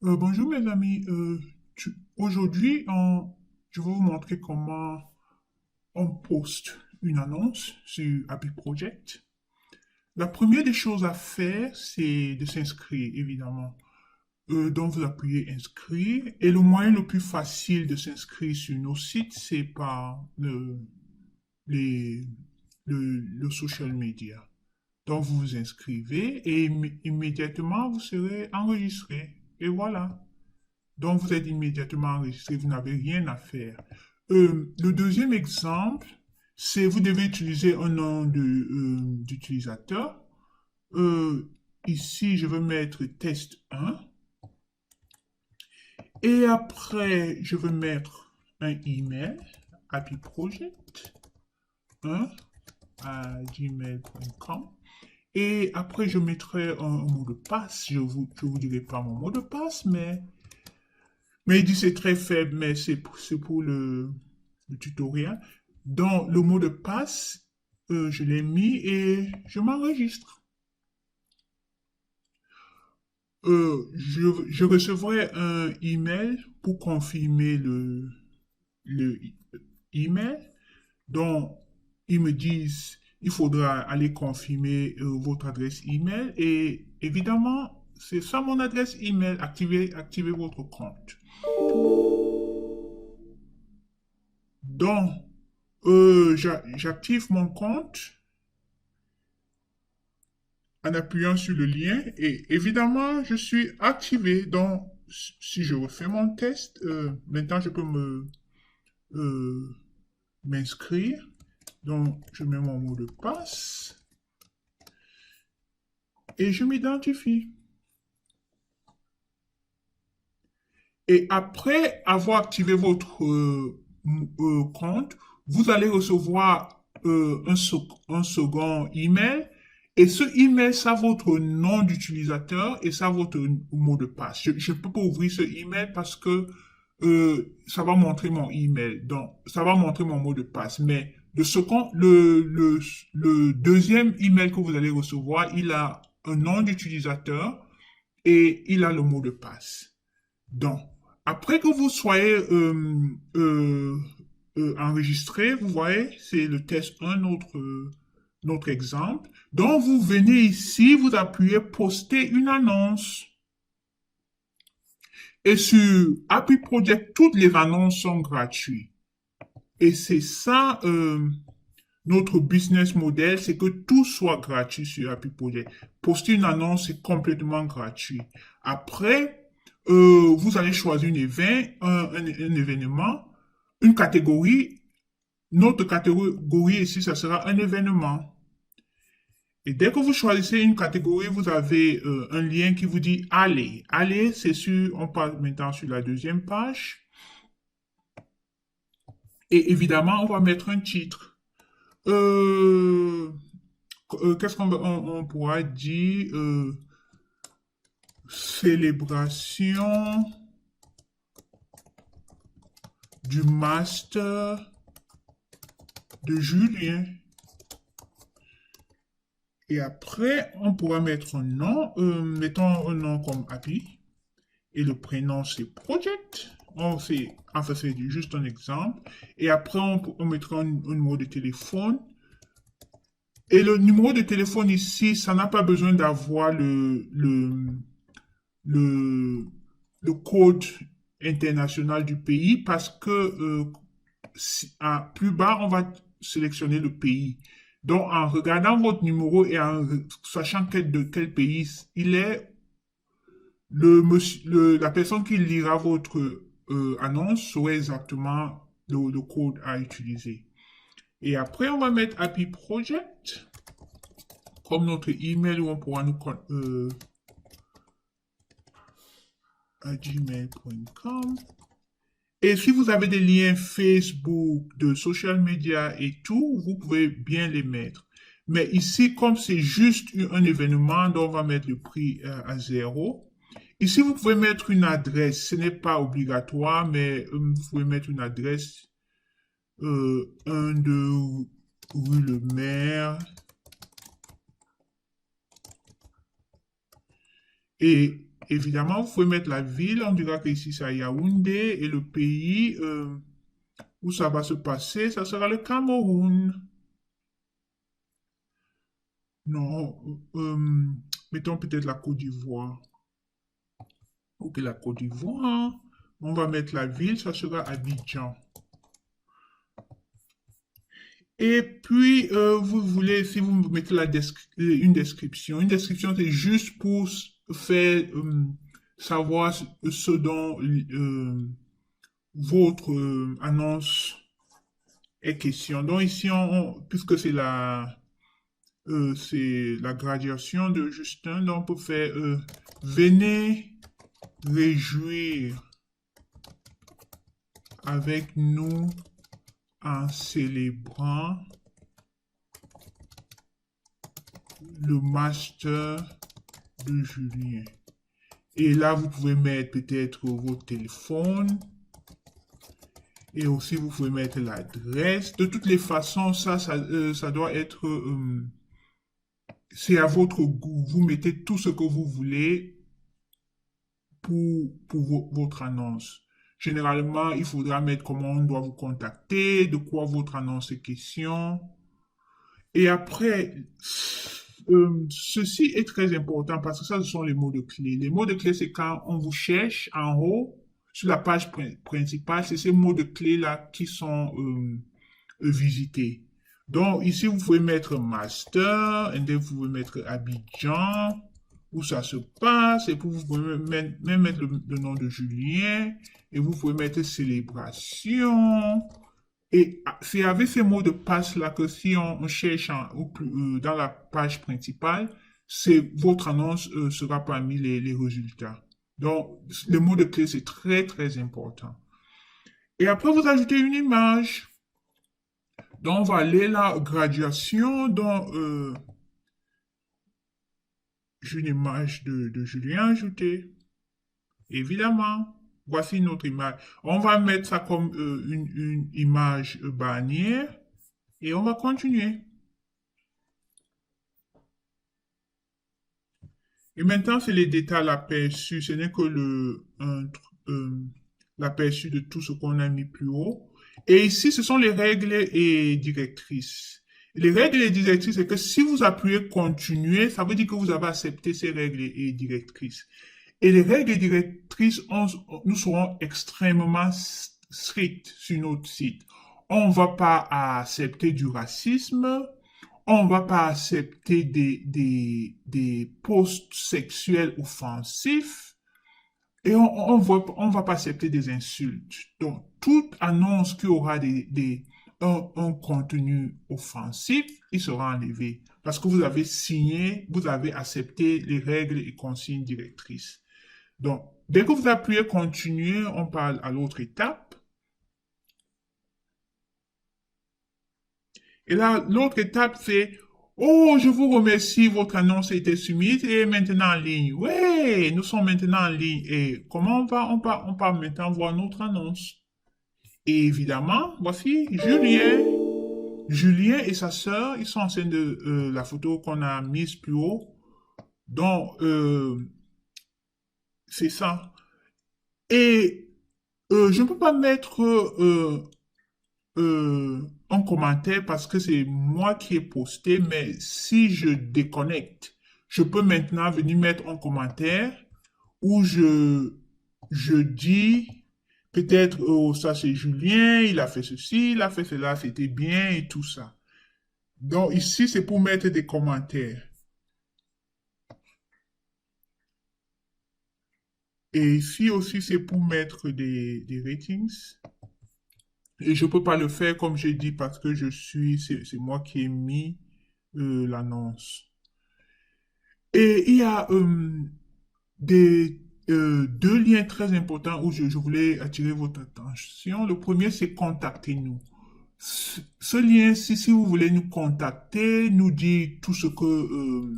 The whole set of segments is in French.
Bonjour mes amis. Aujourd'hui, je vais vous montrer comment on poste une annonce sur Happy Project. La première des choses à faire, c'est de s'inscrire, évidemment. Donc vous appuyez inscrire et le moyen le plus facile de s'inscrire sur nos sites, c'est par les, le social media. Donc vous vous inscrivez et immédiatement vous serez enregistré. Et voilà. Donc, vous êtes immédiatement enregistré, vous n'avez rien à faire. Le deuxième exemple, c'est vous devez utiliser un nom d'utilisateur. Euh, Ici, je vais mettre test 1. Et après, je vais mettre un email, happyproject1 à gmail.com. Et après, je mettrai un mot de passe. Je vous dirai pas mon mot de passe, mais il dit c'est très faible, mais c'est pour le tutoriel. Donc, le mot de passe, je l'ai mis et je m'enregistre. Je recevrai un email pour confirmer le email. Donc, ils me disent, il faudra aller confirmer votre adresse email et évidemment, c'est ça mon adresse email. Activez votre compte. Donc, j'active mon compte en appuyant sur le lien et évidemment, je suis activé. Donc, si je refais mon test, maintenant je peux euh, m'inscrire. Donc, je mets mon mot de passe et je m'identifie. Et après avoir activé votre compte, vous allez recevoir un second email. Et ce email, ça votre nom d'utilisateur et ça votre mot de passe. Je ne peux pas ouvrir ce email parce que ça va montrer mon email. Donc, ça va montrer mon mot de passe. Mais le second, le deuxième email que vous allez recevoir, il a un nom d'utilisateur et il a le mot de passe. Donc, après que vous soyez enregistré, vous voyez, c'est le test 1, notre exemple. Donc, vous venez ici, vous appuyez poster une annonce. Et sur Happy Project, toutes les annonces sont gratuites. Et c'est ça, notre business model, c'est que tout soit gratuit sur Happy Project. Poster une annonce, c'est complètement gratuit. Après, vous allez choisir un événement, une catégorie. Notre catégorie ici, ça sera un événement. Et dès que vous choisissez une catégorie, vous avez un lien qui vous dit Aller. Aller, c'est sur, on passe maintenant sur la deuxième page. Et évidemment, on va mettre un titre. Euh, Qu'est-ce on pourra dire célébration du master de Julien. Et après, on pourra mettre un nom. Mettons un nom comme Happy. Et le prénom, c'est Project. Enfin, c'est juste un exemple. Et après, on mettra un numéro de téléphone. Et le numéro de téléphone ici, ça n'a pas besoin d'avoir le, le code international du pays parce que plus bas, on va sélectionner le pays. Donc, en regardant votre numéro et en sachant de quel pays il est, la personne qui lira votre annonce saura exactement le code à utiliser. Et après, on va mettre Happy Project comme notre email où on pourra nous à gmail.com. Et si vous avez des liens Facebook, de social media et tout, vous pouvez bien les mettre. Mais ici, comme c'est juste un événement, donc on va mettre le prix à 0. Ici, vous pouvez mettre une adresse. Ce n'est pas obligatoire, mais vous pouvez mettre une adresse 1 rue Le Maire. Et évidemment, vous pouvez mettre la ville. On dira que ici, c'est à Yaoundé. Et le pays où ça va se passer, ça sera le Cameroun. Non, mettons peut-être la Côte d'Ivoire. Ok, la Côte d'Ivoire. On va mettre la ville, ça sera Abidjan. Et puis, vous voulez, si vous mettez une description, c'est juste pour faire savoir ce dont votre annonce est question. Donc ici, puisque c'est la graduation de Justin, donc on peut faire venez réjouir avec nous en célébrant le master de Julien. Et là, vous pouvez mettre peut-être votre téléphone. Et aussi, vous pouvez mettre l'adresse. De toutes les façons, ça doit être... c'est à votre goût. Vous mettez tout ce que vous voulez pour votre annonce. Généralement, il faudra mettre comment on doit vous contacter, de quoi votre annonce est question. Et après, ceci est très important parce que ça, ce sont les mots de clé. Les mots de clé, c'est quand on vous cherche en haut, sur la page principale, c'est ces mots de clé-là qui sont visités. Donc, ici, vous pouvez mettre master, et vous pouvez mettre Abidjan, où ça se passe, et puis vous pouvez même mettre le nom de Julien, et vous pouvez mettre célébration. Et c'est avec ces mots de passe-là que si on cherche dans la page principale, votre annonce sera parmi les résultats. Donc, le mot de clé, c'est très, très important. Et après, vous ajoutez une image. Donc, on va aller là, graduation. Donc, j'ai une image de Julien ajoutée. Évidemment, voici notre image. On va mettre ça comme une image bannière et on va continuer. Et maintenant, c'est les détails, l'aperçu. Ce n'est que l'aperçu de tout ce qu'on a mis plus haut. Et ici, ce sont les règles et directrices. Les règles et directrices, c'est que si vous appuyez continuer, ça veut dire que vous avez accepté ces règles et directrices. Et les règles et directrices, nous serons extrêmement strictes sur notre site. On ne va pas accepter du racisme, on ne va pas accepter des posts sexuels offensifs et on va pas accepter des insultes. Donc, toute annonce qui aura un contenu offensif, il sera enlevé parce que vous avez signé, vous avez accepté les règles et consignes directrices. Donc, dès que vous appuyez continuer, on parle à l'autre étape. Et là, l'autre étape, c'est oh, je vous remercie, votre annonce a été soumise et est maintenant en ligne. Oui, nous sommes maintenant en ligne. Et comment on part maintenant voir notre annonce. Et évidemment, voici Julien. Julien et sa sœur, ils sont en scène de la photo qu'on a mise plus haut. Donc, c'est ça. Et je ne peux pas mettre un commentaire parce que c'est moi qui ai posté, mais si je déconnecte, je peux maintenant venir mettre un commentaire où je dis peut-être, oh, ça c'est Julien, il a fait ceci, il a fait cela, c'était bien et tout ça. Donc ici, c'est pour mettre des commentaires. Et ici aussi, c'est pour mettre des ratings. Et je peux pas le faire comme j'ai dit parce que c'est moi qui ai mis l'annonce. Et il y a deux liens très importants où je voulais attirer votre attention. Le premier, c'est contactez-nous. Ce lien, si vous voulez nous contacter, nous dire tout ce que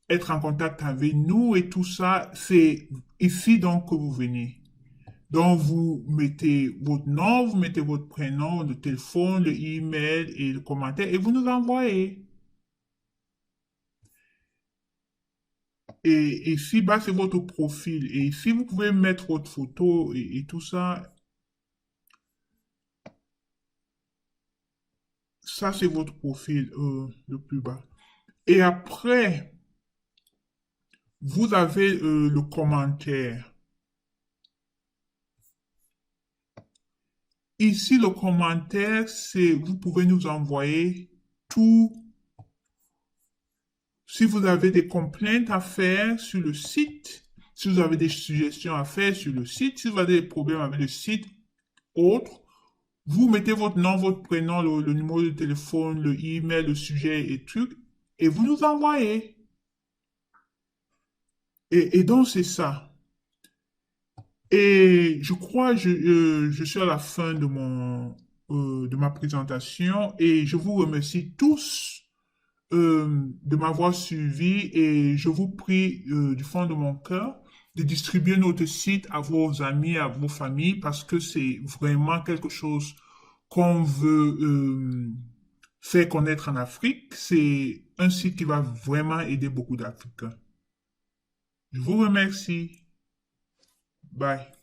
être en contact avec nous et tout ça, c'est ici donc que vous venez. Donc, vous mettez votre nom, vous mettez votre prénom, le téléphone, le email et le commentaire et vous nous envoyez. Et ici bas, c'est votre profil. Et ici, vous pouvez mettre votre photo et tout ça. Ça, c'est votre profil le plus bas. Et après, vous avez le commentaire. Ici, le commentaire, c'est vous pouvez nous envoyer tout. Si vous avez des complaintes à faire sur le site, si vous avez des suggestions à faire sur le site, si vous avez des problèmes avec le site, autre, vous mettez votre nom, votre prénom, le numéro de téléphone, le email, le sujet et trucs, et vous nous envoyez. Et donc, c'est ça. Et je crois, je suis à la fin de ma présentation et je vous remercie tous de m'avoir suivi et je vous prie du fond de mon cœur de distribuer notre site à vos amis, à vos familles parce que c'est vraiment quelque chose qu'on veut faire connaître en Afrique. C'est un site qui va vraiment aider beaucoup d'Africains. Je vous remercie. Bye.